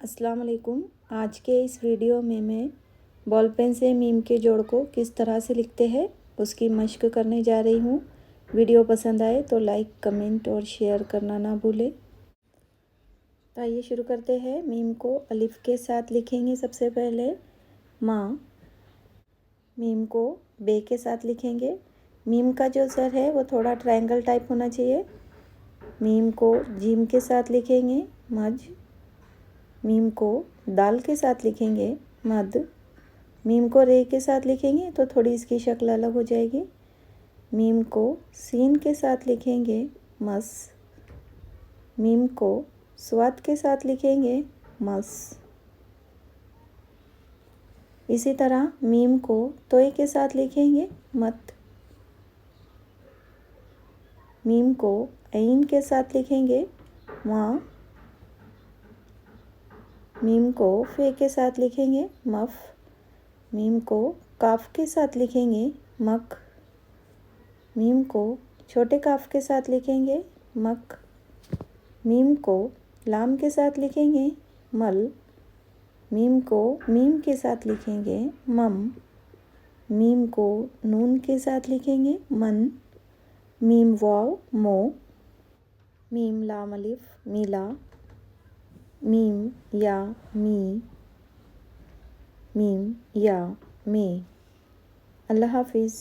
अस्सलाम वालेकुम। आज के इस वीडियो में मैं बॉल पेन से मीम के जोड़ को किस तरह से लिखते हैं उसकी मशक करने जा रही हूँ। वीडियो पसंद आए तो लाइक, कमेंट और शेयर करना ना भूलें। तो आइए शुरू करते हैं। मीम को अलिफ के साथ लिखेंगे सबसे पहले माँ। मीम को बे के साथ लिखेंगे। मीम का जो सर है वो थोड़ा ट्रायंगल टाइप होना चाहिए। मीम को जीम के साथ लिखेंगे मज। मीम को दाल के साथ लिखेंगे मद। मीम को रे के साथ लिखेंगे तो थोड़ी इसकी शक्ल अलग हो जाएगी। मीम को सीन के साथ लिखेंगे मस। मीम को स्वाद के साथ लिखेंगे मस। इसी तरह मीम को तोय के साथ लिखेंगे मत। मीम को ऐन के साथ लिखेंगे माँ। मीम को फे के साथ लिखेंगे मफ। मीम को काफ के साथ लिखेंगे मक। मीम को छोटे काफ के साथ लिखेंगे मक। मीम को लाम के साथ लिखेंगे मल। मीम को मीम के साथ लिखेंगे मम। मीम को नून के साथ लिखेंगे मन। मीम वाव मो। मीम लाम अलिफ मिला। मीम या मी। मीम या मे। अल्लाह हाफिज़।